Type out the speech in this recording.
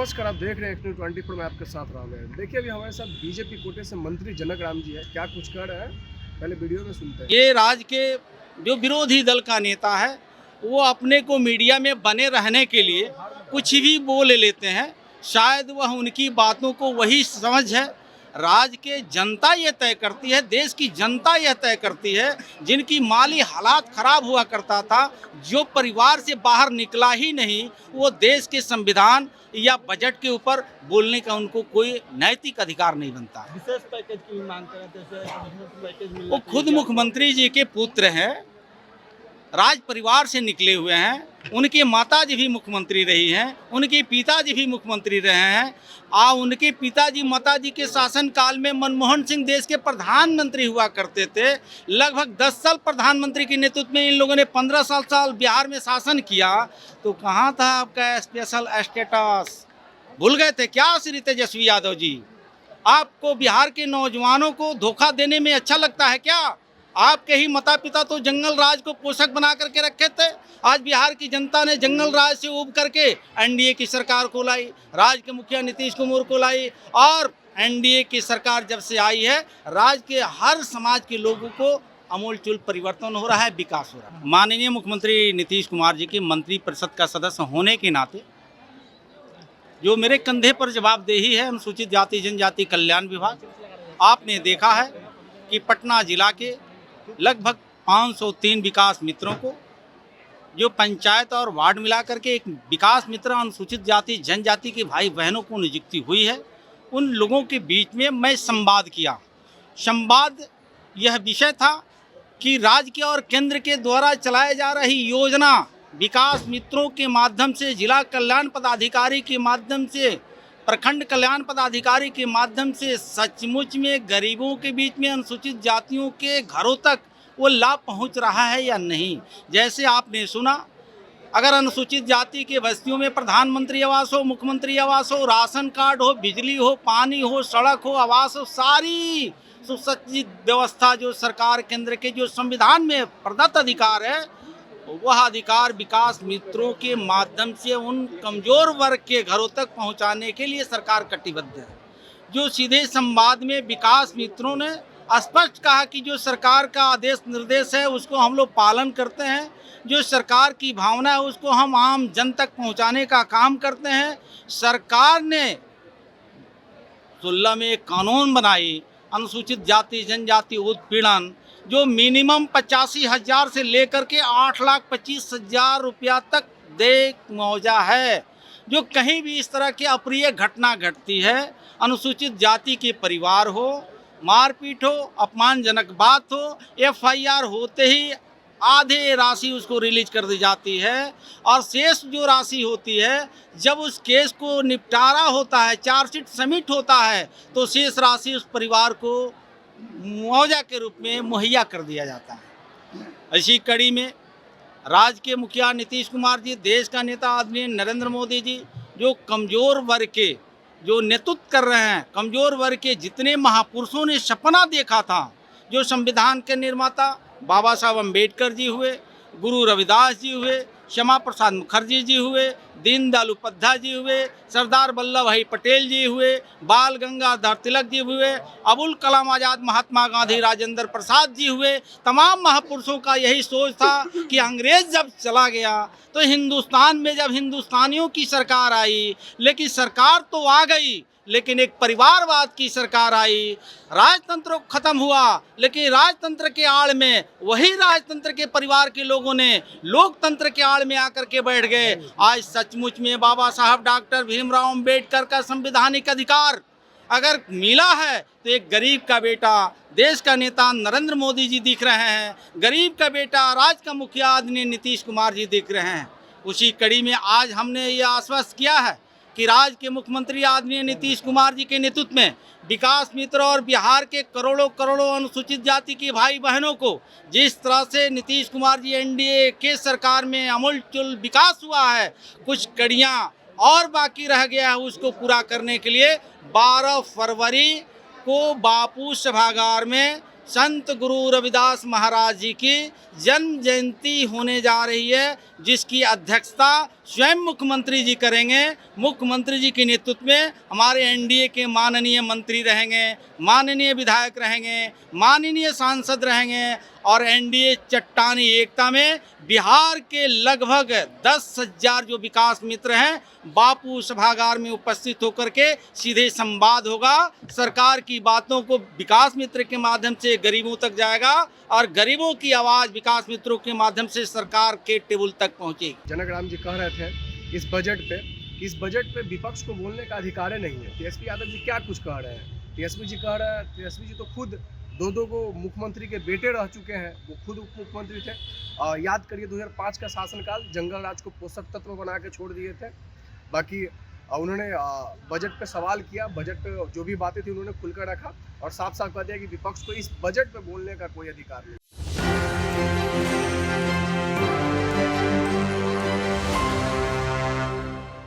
नमस्कार, आप देख रहे हैं एक्टिव 24 में आपके साथ राम है। देखिए अभी हमारे साथ बीजेपी कोटे से मंत्री जनक राम जी है, क्या कुछ कर रहे हैं पहले वीडियो में सुनते हैं। ये राज्य के जो विरोधी दल का नेता है वो अपने को मीडिया में बने रहने के लिए कुछ भी बोल लेते हैं। शायद वह उनकी बातों को वही समझ है। राज्य के जनता ये तय करती है, देश की जनता यह तय करती है। जिनकी माली हालात खराब हुआ करता था, जो परिवार से बाहर निकला ही नहीं, वो देश के संविधान या बजट के ऊपर बोलने का उनको कोई नैतिक अधिकार नहीं बनता है। विशेष पैकेज की मांग करें, जैसे विशेष पैकेज मिलना वो खुद मुख्यमंत्री जी के पुत्र हैं, राज परिवार से निकले हुए हैं। उनके माताजी भी मुख्यमंत्री रही हैं, उनके पिताजी भी मुख्यमंत्री रहे हैं। उनके पिताजी माताजी के शासन काल में मनमोहन सिंह देश के प्रधानमंत्री हुआ करते थे। लगभग 10 साल प्रधानमंत्री के नेतृत्व में इन लोगों ने 15 साल बिहार में शासन किया। तो कहाँ था आपका स्पेशल स्टेटस? भूल गए थे क्या श्री तेजस्वी यादव जी? आपको बिहार के नौजवानों को धोखा देने में अच्छा लगता है क्या? आपके ही माता पिता तो जंगल राज को पोषक बना करके रखे थे। आज बिहार की जनता ने जंगल राज से उब करके एनडीए की सरकार को लाई, राज्य के मुखिया नीतीश कुमार को लाई। और एनडीए की सरकार जब से आई है, राज्य के हर समाज के लोगों को आमूलचूल परिवर्तन हो रहा है, विकास हो रहा है। माननीय मुख्यमंत्री नीतीश कुमार जी की मंत्री परिषद का सदस्य होने के नाते जो मेरे कंधे पर जवाबदेही है, अनुसूचित जाति जनजाति कल्याण विभाग। आपने देखा है कि पटना जिला के लगभग 503 विकास मित्रों को, जो पंचायत और वार्ड मिलाकर के एक विकास मित्र अनुसूचित जाति जनजाति के भाई बहनों को नियुक्ति हुई है। उन लोगों के बीच में मैं संवाद किया। संवाद यह विषय था कि राज्य के और केंद्र के द्वारा चलाए जा रही योजना, विकास मित्रों के माध्यम से, जिला कल्याण पदाधिकारी के माध्यम से, प्रखंड कल्याण पदाधिकारी के माध्यम से सचमुच में गरीबों के बीच में, अनुसूचित जातियों के घरों तक वो लाभ पहुंच रहा है या नहीं। जैसे आपने सुना, अगर अनुसूचित जाति के बस्तियों में प्रधानमंत्री आवास हो, मुख्यमंत्री आवास हो, राशन कार्ड हो, बिजली हो, पानी हो, सड़क हो, आवास हो, सारी सुसज्जित व्यवस्था जो सरकार केंद्र के जो संविधान में प्रदत्त अधिकार है, वह अधिकार विकास मित्रों के माध्यम से उन कमजोर वर्ग के घरों तक पहुंचाने के लिए सरकार कटिबद्ध है। जो सीधे संवाद में विकास मित्रों ने स्पष्ट कहा कि जो सरकार का आदेश निर्देश है उसको हम लोग पालन करते हैं, जो सरकार की भावना है उसको हम आम जन तक पहुंचाने का काम करते हैं। सरकार ने 16 में एक कानून बनाई, अनुसूचित जाति जनजाति उत्पीड़न, जो मिनिमम 85,000 से लेकर के 8,25,000 रुपया तक दे मुआवजा है। जो कहीं भी इस तरह की अप्रिय घटना घटती है, अनुसूचित जाति के परिवार हो, मारपीट हो, अपमानजनक बात हो, एफआईआर होते ही आधे राशि उसको रिलीज कर दी जाती है। और शेष जो राशि होती है, जब उस केस को निपटारा होता है, चार्जशीट सबमिट होता है, तो शेष राशि उस परिवार को मुआवजा के रूप में मुहैया कर दिया जाता है। इसी कड़ी में राज्य के मुखिया नीतीश कुमार जी, देश का नेता आदरणीय नरेंद्र मोदी जी, जो कमज़ोर वर्ग के जो नेतृत्व कर रहे हैं, कमज़ोर वर्ग के जितने महापुरुषों ने सपना देखा था, जो संविधान के निर्माता बाबा साहब अम्बेडकर जी हुए, गुरु रविदास जी हुए, श्यामा प्रसाद मुखर्जी जी हुए, दीनदयाल उपाध्याय जी हुए, सरदार वल्लभ भाई पटेल जी हुए, बाल गंगाधर तिलक जी हुए, अबुल कलाम आज़ाद, महात्मा गांधी, राजेंद्र प्रसाद जी हुए। तमाम महापुरुषों का यही सोच था कि अंग्रेज जब चला गया तो हिंदुस्तान में जब हिंदुस्तानियों की सरकार आई, लेकिन सरकार तो आ गई, लेकिन एक परिवारवाद की सरकार आई, राजतंत्र खत्म हुआ, लेकिन राजतंत्र के आड़ में वही राजतंत्र के परिवार के लोगों ने लोकतंत्र के आड़ में आकर के बैठ गए। आज सचमुच में बाबा साहब डॉक्टर भीमराव अंबेडकर का संवैधानिक अधिकार अगर मिला है, तो एक गरीब का बेटा देश का नेता नरेंद्र मोदी जी दिख रहे हैं, गरीब का बेटा राज्य का मुखिया आदरणीय नीतीश कुमार जी दिख रहे हैं। उसी कड़ी में आज हमने ये आश्वस्त किया है कि राज्य के मुख्यमंत्री आदरणीय नीतीश कुमार जी के नेतृत्व में विकास मित्र और बिहार के करोड़ों करोड़ों अनुसूचित जाति के भाई बहनों को जिस तरह से नीतीश कुमार जी एनडीए के सरकार में आमूलचूल विकास हुआ है, कुछ कड़ियां और बाकी रह गया है, उसको पूरा करने के लिए 12 फरवरी को बापू सभागार में संत गुरु रविदास महाराज जी की जन्म जयंती होने जा रही है, जिसकी अध्यक्षता स्वयं मुख्यमंत्री जी करेंगे। मुख्यमंत्री जी के नेतृत्व में हमारे एनडीए के माननीय मंत्री रहेंगे, माननीय विधायक रहेंगे, माननीय सांसद रहेंगे और एनडीए चट्टानी एकता में बिहार के लगभग 10,000 जो विकास मित्र हैं बापू सभागार में उपस्थित होकर के सीधे संवाद होगा। सरकार की बातों को विकास मित्र के माध्यम से गरीबों तक जाएगा और गरीबों की आवाज़ विकास मित्रों के माध्यम से सरकार के टेबल तक पहुंचेगी। जनक राम जी कह रहे थे इस बजट पे विपक्ष को बोलने का अधिकार ही नहीं है। तेजस्वी यादव जी क्या कुछ कह रहे हैं? तेजस्वी जी तो खुद दो को मुख्यमंत्री के बेटे रह चुके हैं, वो खुद उप मुख्यमंत्री थे। याद करिए 2005 का शासनकाल, जंगल राज को पोषक तत्व बना के छोड़ दिए थे। बाकी उन्होंने बजट पे सवाल किया, बजट पे जो भी बातें थी उन्होंने खुलकर रखा और साफ साफ कह दिया कि विपक्ष को इस बजट पे बोलने का कोई अधिकार नहीं।